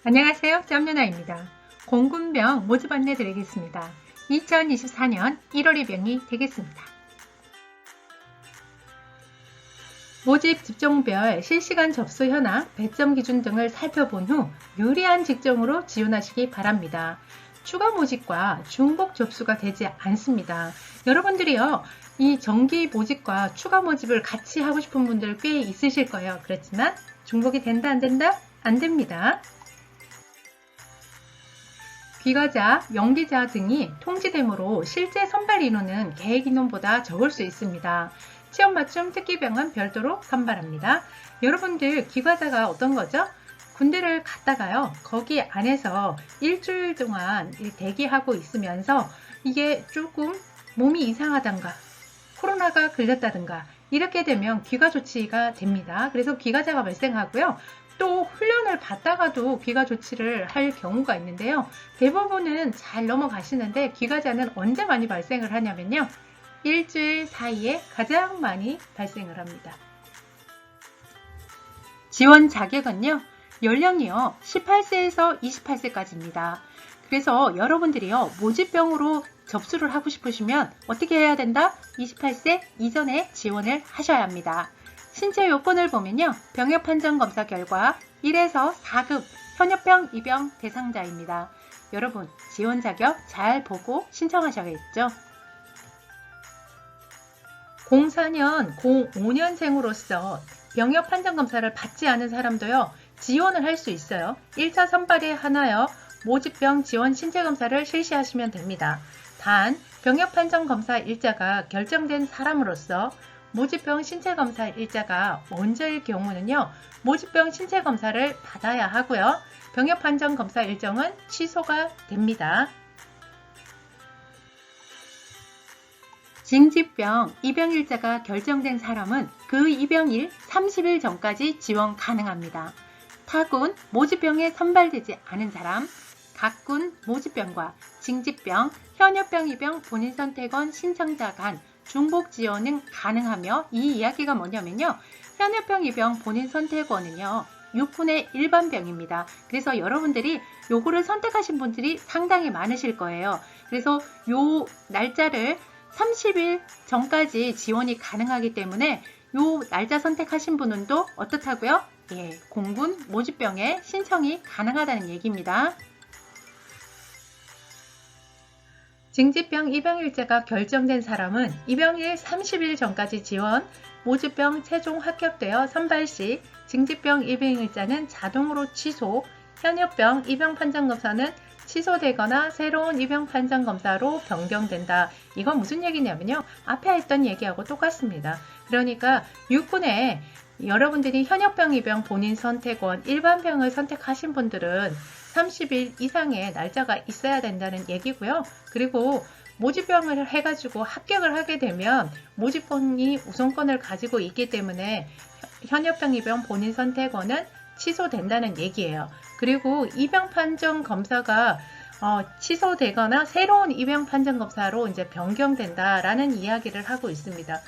안녕하세요. 짬누나입니다. 공군병 모집 안내 드리겠습니다. 2024년 1월 입영이 되겠습니다. 모집 직종별 실시간 접수 현황, 배점 기준 등을 살펴본 후 유리한 직종으로 지원하시기 바랍니다. 추가 모집과 중복 접수가 되지 않습니다. 여러분들이요, 이 정기 모집과 추가 모집을 같이 하고 싶은 분들 꽤 있으실 거예요. 그렇지만 중복이 된다 안 된다? 안 됩니다. 귀가자, 연기자 등이 통지되므로 실제 선발 인원은 계획 인원보다 적을 수 있습니다. 취업 맞춤 특기병은 별도로 선발합니다. 여러분들 귀가자가 어떤 거죠? 군대를 갔다가요, 거기 안에서 일주일 동안 대기하고 있으면서 이게 조금 몸이 이상하단가 코로나가 걸렸다든가 이렇게 되면 귀가 조치가 됩니다. 그래서 귀가자가 발생하고요. 또 훈련을 받다가도 귀가 조치를 할 경우가 있는데요. 대부분은 잘 넘어가시는데 귀가자는 언제 많이 발생을 하냐면요. 일주일 사이에 가장 많이 발생을 합니다. 지원 자격은요. 연령이요. 18세에서 28세까지입니다. 그래서 여러분들이요. 모집병으로 접수를 하고 싶으시면 어떻게 해야 된다? 28세 이전에 지원을 하셔야 합니다. 신체 요건을 보면요. 병역 판정 검사 결과 1에서 4급 현역병 입영 대상자입니다. 여러분 지원 자격 잘 보고 신청하셔야겠죠. 04년, 05년생으로서 병역 판정 검사를 받지 않은 사람도요. 지원을 할 수 있어요. 1차 선발에 한하여 모집병 지원 신체 검사를 실시하시면 됩니다. 단 병역 판정 검사 일자가 결정된 사람으로서 모집병 신체검사 일자가 먼저일 경우는요. 모집병 신체검사를 받아야 하고요. 병역 판정 검사 일정은 취소가 됩니다. 징집병 입영일자가 결정된 사람은 그 입영일 30일 전까지 지원 가능합니다. 타군 모집병에 선발되지 않은 사람, 각군 모집병과 징집병, 현역병 입영 본인선택원 신청자 간 중복 지원은 가능하며 이 이야기가 뭐냐면요. 현역병 입영 본인 선택원은요. 육군의 일반병입니다. 그래서 여러분들이 요거를 선택하신 분들이 상당히 많으실 거예요. 그래서 요 날짜를 30일 전까지 지원이 가능하기 때문에 요 날짜 선택하신 분은 또 어떻다고요? 예, 공군 모집병에 신청이 가능하다는 얘기입니다. 징집병 입영일자가 결정된 사람은 입영일 30일 전까지 지원, 모집병 최종 합격되어 선발 시 징집병 입영일자는 자동으로 취소, 현역병 입영판정검사는 취소되거나 새로운 입영판정검사로 변경된다. 이건 무슨 얘기냐면요. 앞에 했던 얘기하고 똑같습니다. 그러니까 육군에 여러분들이 현역병 입영 본인 선택원, 일반병을 선택하신 분들은 30일 이상의 날짜가 있어야 된다는 얘기고요. 그리고 모집병을 해가지고 합격을 하게 되면 모집병이 우선권을 가지고 있기 때문에 현역병 입영 본인 선택원은 취소된다는 얘기예요. 그리고 입영 판정 검사가 취소되거나 새로운 입영 판정 검사로 이제 변경된다라는 이야기를 하고 있습니다.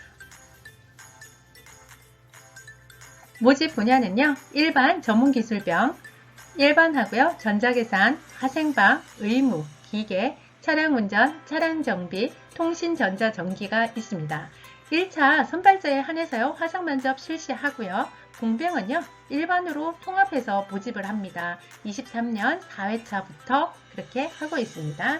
모집 분야는요. 일반 전문기술병, 일반하고요. 전자계산, 화생방, 의무, 기계, 차량운전, 차량정비, 통신전자전기가 있습니다. 1차 선발자에 한해서요. 화상면접 실시하고요. 공병은요. 일반으로 통합해서 모집을 합니다. 23년 4회차부터 그렇게 하고 있습니다.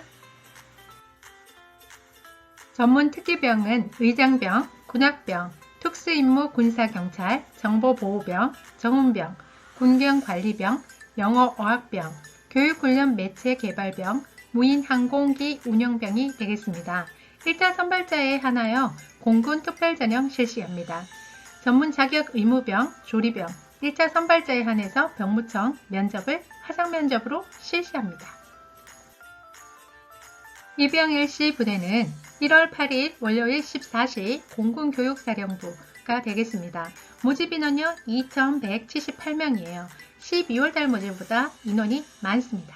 전문 특기병은 의장병, 군악병, 특수임무 군사경찰, 정보보호병, 정훈병, 군경관리병, 영어어학병, 교육훈련 매체개발병, 무인항공기 운영병이 되겠습니다. 1차 선발자에 한하여 공군 특별전형 실시합니다. 전문 자격 의무병, 조리병, 1차 선발자에 한해서 병무청 면접을 화상면접으로 실시합니다. 입영일시 부대는 1월 8일 월요일 14시 공군교육사령부가 되겠습니다. 모집 인원요 2,178명이에요. 12월달 모집보다 인원이 많습니다.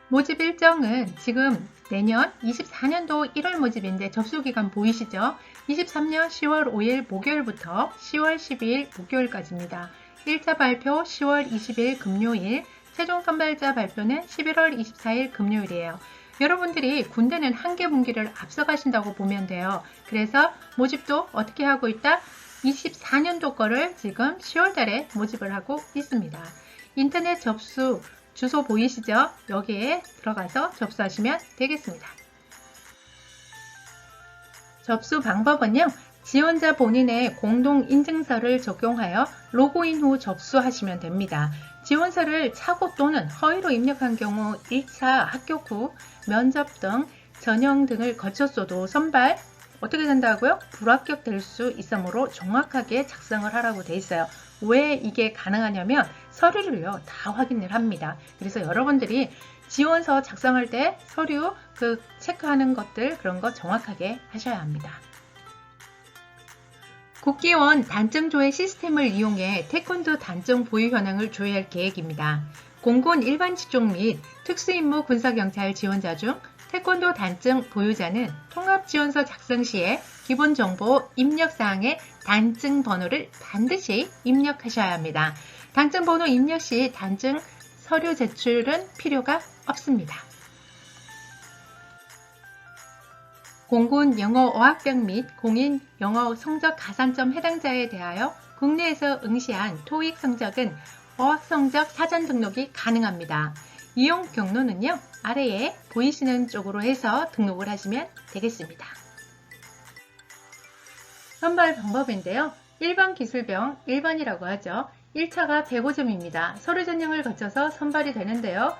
모집 일정은 지금 내년 24년도 1월 모집인데 접수기간 보이시죠? 23년 10월 5일 목요일부터 10월 12일 목요일까지입니다. 1차 발표 10월 20일 금요일, 최종 선발자 발표는 11월 24일 금요일이에요. 여러분들이 군대는 한개 분기를 앞서가신다고 보면 돼요. 그래서 모집도 어떻게 하고 있다? 24년도 거를 지금 10월 달에 모집을 하고 있습니다. 인터넷 접수 주소 보이시죠? 여기에 들어가서 접수하시면 되겠습니다. 접수 방법은요. 지원자 본인의 공동인증서를 적용하여 로그인 후 접수하시면 됩니다. 지원서를 착오 또는 허위로 입력한 경우 1차 합격 후 면접 등 전형 등을 거쳤어도 선발 어떻게 된다고요? 불합격될 수 있으므로 정확하게 작성을 하라고 돼 있어요. 왜 이게 가능하냐면 서류를요 다 확인을 합니다. 그래서 여러분들이 지원서 작성할 때 서류 체크하는 것들 그런 거 정확하게 하셔야 합니다. 국기원 단증 조회 시스템을 이용해 태권도 단증 보유 현황을 조회할 계획입니다. 공군 일반 직종 및 특수임무 군사경찰 지원자 중 태권도 단증 보유자는 통합지원서 작성 시에 기본정보 입력사항에 단증 번호를 반드시 입력하셔야 합니다. 단증 번호 입력 시 단증 서류 제출은 필요가 없습니다. 공군 영어 어학병 및 공인 영어 성적 가산점 해당자에 대하여 국내에서 응시한 토익 성적은 어학 성적 사전 등록이 가능합니다. 이용 경로는요. 아래에 보이시는 쪽으로 해서 등록을 하시면 되겠습니다. 선발 방법인데요. 1번 기술병 1번이라고 하죠. 1차가 105점입니다. 서류 전형을 거쳐서 선발이 되는데요.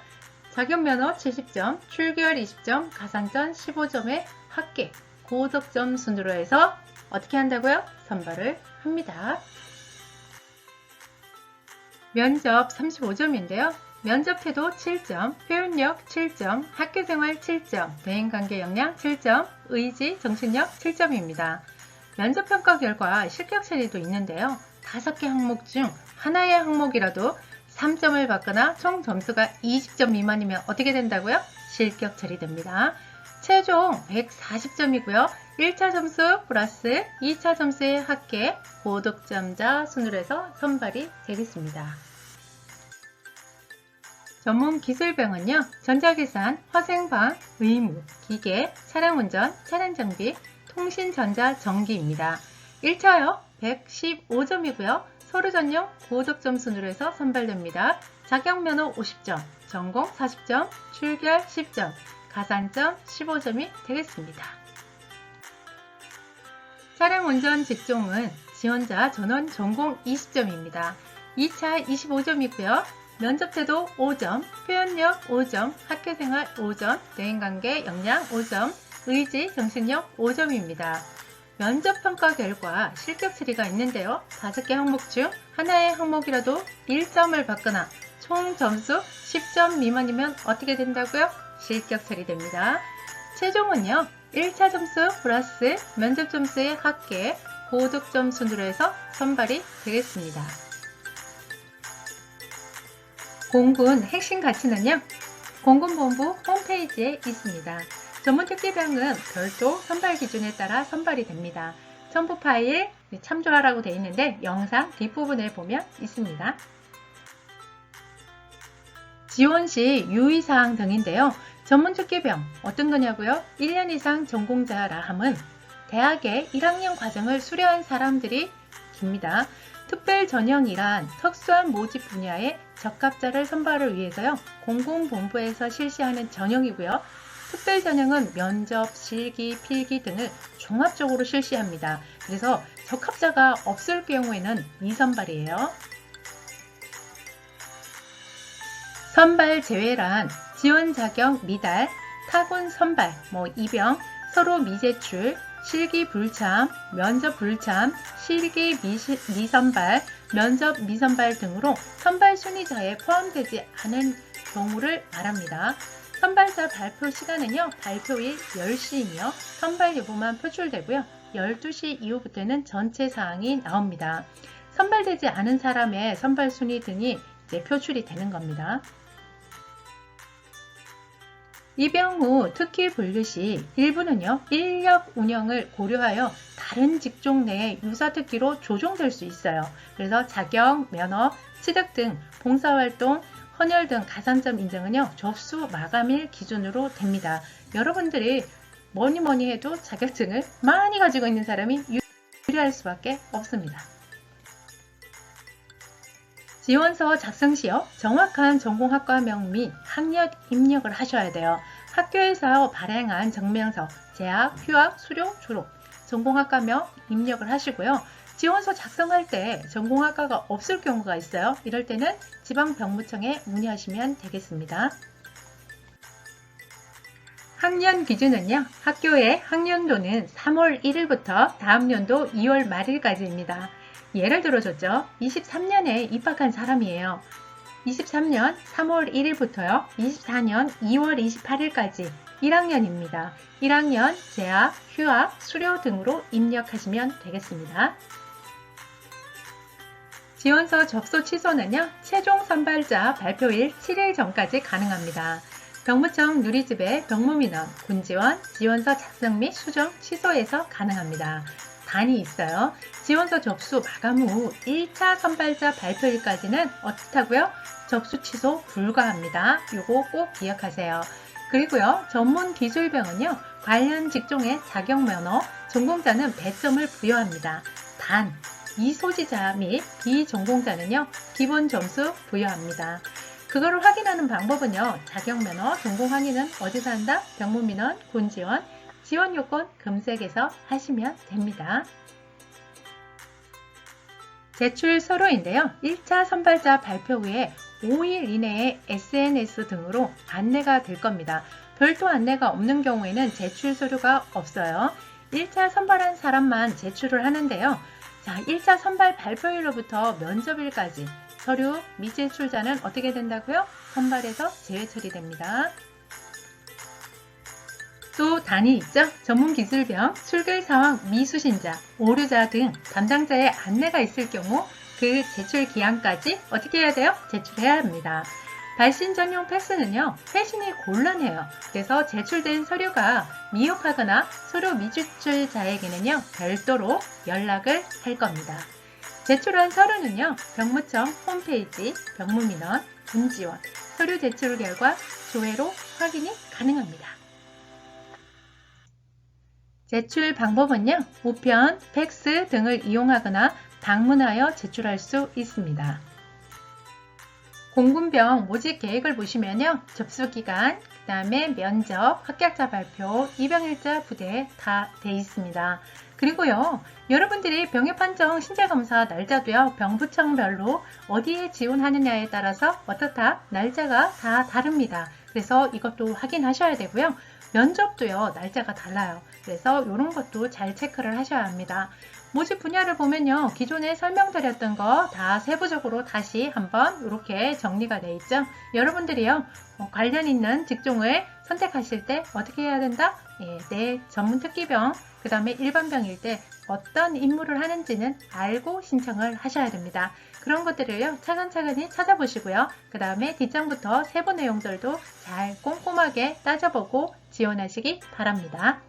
자격면허 70점, 출결 20점, 가산점 15점의 합계, 고득점 순으로 해서 어떻게 한다고요? 선발을 합니다. 면접 35점인데요. 면접 태도 7점, 표현력 7점, 학교생활 7점, 대인관계 역량 7점, 의지, 정신력 7점입니다. 면접평가 결과 실격 처리도 있는데요. 5개 항목 중 하나의 항목이라도 3점을 받거나 총 점수가 20점 미만이면 어떻게 된다고요? 실격 처리됩니다. 최종 140점이고요. 1차 점수 플러스 2차 점수의 합계, 고득점자 순으로 해서 선발이 되겠습니다. 전문 기술병은요. 전자계산, 화생방, 의무, 기계, 차량운전, 차량장비, 통신전자전기입니다. 1차요. 115점이고요. 서류 전형 고득점 순으로 해서 선발됩니다. 자격면허 50점, 전공 40점, 출결 10점, 가산점 15점이 되겠습니다. 차량운전 직종은 지원자 전원 전공 20점입니다. 2차 25점이고요. 면접태도 5점, 표현력 5점, 학교생활 5점, 대인관계 역량 5점, 의지, 정신력 5점입니다. 면접평가 결과 실격 처리가 있는데요. 5개 항목 중 하나의 항목이라도 1점을 받거나 총 점수 10점 미만이면 어떻게 된다고요? 실격 처리됩니다. 최종은요. 1차 점수 플러스 면접 점수의 합계, 고득점 순으로 해서 선발이 되겠습니다. 공군 핵심 가치는요. 공군본부 홈페이지에 있습니다. 전문특기병은 별도 선발 기준에 따라 선발이 됩니다. 첨부 파일 참조하라고 되어 있는데 영상 뒷부분에 보면 있습니다. 지원 시 유의사항 등인데요. 전문특기병 어떤 거냐고요? 1년 이상 전공자라 함은 대학의 1학년 과정을 수료한 사람들이 깁니다. 특별 전형이란 특수한 모집 분야의 적합자를 선발을 위해서요. 공군본부에서 실시하는 전형이고요. 특별 전형은 면접, 실기, 필기 등을 종합적으로 실시합니다. 그래서 적합자가 없을 경우에는 미선발이에요. 선발 제외란 지원 자격 미달, 타군 선발, 입영, 서로 미제출, 실기 불참, 면접 불참, 실기 미선발, 면접 미선발 등으로 선발 순위자에 포함되지 않은 경우를 말합니다. 선발자 발표 시간은요. 발표일 10시이며 선발 여부만 표출되고요. 12시 이후부터는 전체 사항이 나옵니다. 선발되지 않은 사람의 선발 순위 등이 이제 표출이 되는 겁니다. 입영 후 특기 분류 시 일부는요, 인력 운영을 고려하여 다른 직종 내 유사 특기로 조정될 수 있어요. 그래서 자격, 면허, 취득 등 봉사활동, 헌혈 등 가산점 인증은요, 접수 마감일 기준으로 됩니다. 여러분들이 뭐니 해도 자격증을 많이 가지고 있는 사람이 유리할 수밖에 없습니다. 지원서 작성 시요, 정확한 전공학과명 및 학력 입력을 하셔야 돼요. 학교에서 발행한 증명서, 재학, 휴학, 수료, 졸업, 전공학과명 입력을 하시고요. 지원서 작성할 때 전공학과가 없을 경우가 있어요. 이럴 때는 지방병무청에 문의하시면 되겠습니다. 학년 기준은요, 학교의 학년도는 3월 1일부터 다음 연도 2월 말일까지입니다. 예를 들어줬죠. 23년에 입학한 사람이에요. 23년 3월 1일부터요, 24년 2월 28일까지 1학년입니다. 1학년 재학, 휴학, 수료 등으로 입력하시면 되겠습니다. 지원서 접수 취소는요, 최종 선발자 발표일 7일 전까지 가능합니다. 병무청 누리집에 병무민원, 군지원, 지원서 작성 및 수정 취소에서 가능합니다. 단이 있어요. 지원서 접수 마감 후 1차 선발자 발표일까지는 어떻다고요? 접수 취소 불가합니다. 요거 꼭 기억하세요. 그리고요, 전문 기술병은요, 관련 직종의 자격면허, 전공자는 배점을 부여합니다. 단, 이소지자 및 비전공자는요, 기본 점수 부여합니다. 그거를 확인하는 방법은요, 자격면허, 전공 확인은 어디서 한다? 병무민원, 군지원, 지원요건 검색해서 하시면 됩니다. 제출 서류인데요, 1차 선발자 발표 후에 5일 이내에 SNS 등으로 안내가 될 겁니다. 별도 안내가 없는 경우에는 제출 서류가 없어요. 1차 선발한 사람만 제출을 하는데요. 자, 1차 선발 발표일로부터 면접일까지 서류 미제출자는 어떻게 된다고요? 선발에서 제외 처리됩니다. 또 단이 있죠. 전문기술병, 출결사항 미수신자, 오류자 등 담당자의 안내가 있을 경우 그 제출 기한까지 어떻게 해야 돼요? 제출해야 합니다. 발신 전용 패스는요, 회신이 곤란해요. 그래서 제출된 서류가 미흡하거나 서류 미제출자에게는요, 별도로 연락을 할 겁니다. 제출한 서류는요, 병무청 홈페이지, 병무민원, 군지원, 서류 제출 결과 조회로 확인이 가능합니다. 제출 방법은요, 우편, 팩스 등을 이용하거나 방문하여 제출할 수 있습니다. 공군병 모집 계획을 보시면요, 접수기간, 그 다음에 면접, 합격자 발표, 입영일자 부대 다 돼 있습니다. 그리고요, 여러분들이 병역판정 신체검사 날짜도요, 병부청별로 어디에 지원하느냐에 따라서 어떻다? 날짜가 다 다릅니다. 그래서 이것도 확인하셔야 되고요. 면접도요, 날짜가 달라요. 그래서 이런 것도 잘 체크를 하셔야 합니다. 모집 분야를 보면요, 기존에 설명드렸던 거 다 세부적으로 다시 한번 이렇게 정리가 되어 있죠. 여러분들이요, 관련 있는 직종을 선택하실 때 어떻게 해야 된다? 내 전문 특기병, 그 다음에 일반병일 때 어떤 임무를 하는지는 알고 신청을 하셔야 됩니다. 그런 것들을요, 차근차근히 찾아보시고요. 그 다음에 뒷장부터 세부 내용들도 잘 꼼꼼하게 따져보고 지원하시기 바랍니다.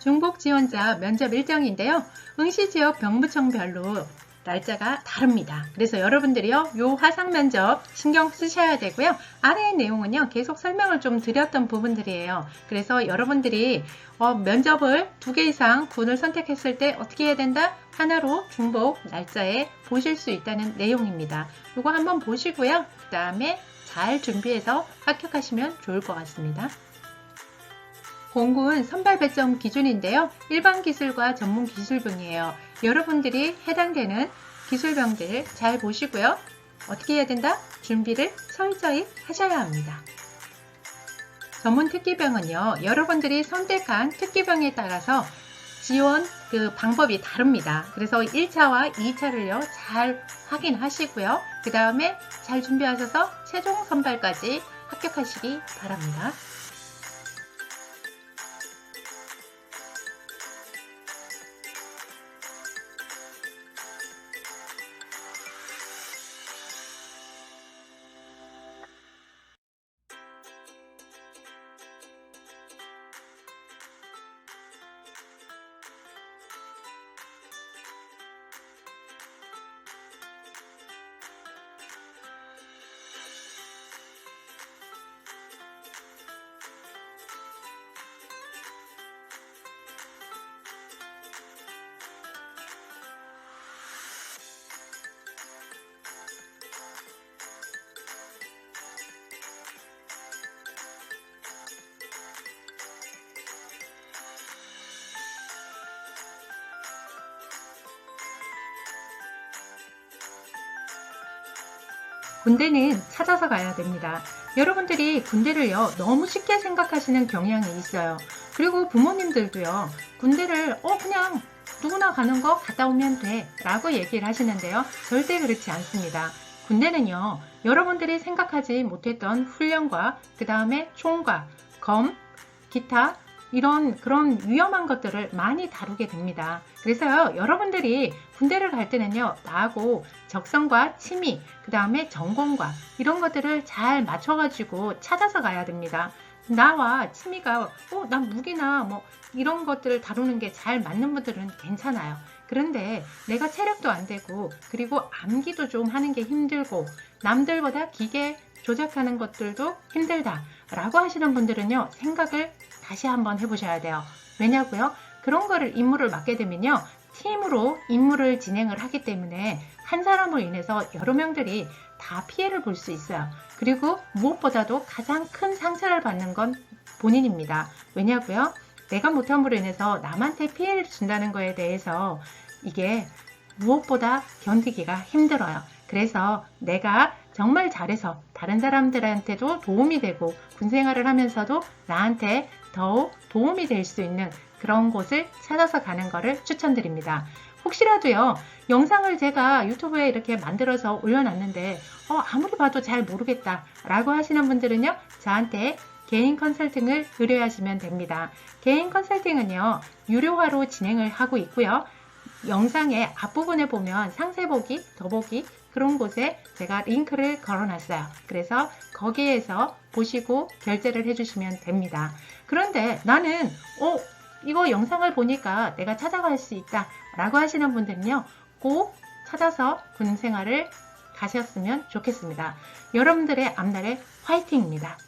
중복 지원자 면접 일정인데요. 응시지역 병무청별로 날짜가 다릅니다. 그래서 여러분들이요, 요 화상 면접 신경 쓰셔야 되고요. 아래의 내용은요, 계속 설명을 좀 드렸던 부분들이에요. 그래서 여러분들이 면접을 2개 이상 군을 선택했을 때 어떻게 해야 된다? 하나로 중복 날짜에 보실 수 있다는 내용입니다. 요거 한번 보시고요. 그 다음에 잘 준비해서 합격하시면 좋을 것 같습니다. 공군 선발 배점 기준인데요. 일반 기술과 전문 기술병이에요. 여러분들이 해당되는 기술병들 잘 보시고요. 어떻게 해야 된다? 준비를 철저히 하셔야 합니다. 전문 특기병은요, 여러분들이 선택한 특기병에 따라서 지원 방법이 다릅니다. 그래서 1차와 2차를요, 잘 확인하시고요. 그 다음에 잘 준비하셔서 최종 선발까지 합격하시기 바랍니다. 군대는 찾아서 가야 됩니다. 여러분들이 군대를요, 너무 쉽게 생각하시는 경향이 있어요. 그리고 부모님들도요, 군대를 그냥 누구나 가는 거 갔다 오면 돼 라고 얘기를 하시는데요. 절대 그렇지 않습니다. 군대는요, 여러분들이 생각하지 못했던 훈련과 그 다음에 총과 검, 기타 그런 위험한 것들을 많이 다루게 됩니다. 그래서요, 여러분들이 군대를 갈 때는요, 나하고 적성과 취미, 그 다음에 전공과 이런 것들을 잘 맞춰가지고 찾아서 가야 됩니다. 나와 취미가, 난 무기나 뭐 이런 것들을 다루는 게 잘 맞는 분들은 괜찮아요. 그런데 내가 체력도 안 되고, 그리고 암기도 좀 하는 게 힘들고, 남들보다 기계 조작하는 것들도 힘들다 라고 하시는 분들은요, 생각을 다시 한번 해보셔야 돼요. 왜냐고요? 그런 거를 임무를 맡게 되면요, 팀으로 임무를 진행을 하기 때문에 한 사람으로 인해서 여러 명들이 다 피해를 볼 수 있어요. 그리고 무엇보다도 가장 큰 상처를 받는 건 본인입니다. 왜냐고요? 내가 못함으로 인해서 남한테 피해를 준다는 거에 대해서 이게 무엇보다 견디기가 힘들어요. 그래서 내가 정말 잘해서 다른 사람들한테도 도움이 되고 군생활을 하면서도 나한테 더욱 도움이 될 수 있는 그런 곳을 찾아서 가는 것을 추천드립니다. 혹시라도요, 영상을 제가 유튜브에 이렇게 만들어서 올려놨는데 아무리 봐도 잘 모르겠다 라고 하시는 분들은요, 저한테 개인 컨설팅을 의뢰하시면 됩니다. 개인 컨설팅은요, 유료화로 진행을 하고 있고요. 영상의 앞부분에 보면 상세 보기, 더보기 그런 곳에 제가 링크를 걸어놨어요. 그래서 거기에서 보시고 결제를 해주시면 됩니다. 그런데 나는 이거 영상을 보니까 내가 찾아갈 수 있다 라고 하시는 분들은요, 꼭 찾아서 군생활을 가셨으면 좋겠습니다. 여러분들의 앞날에 화이팅입니다.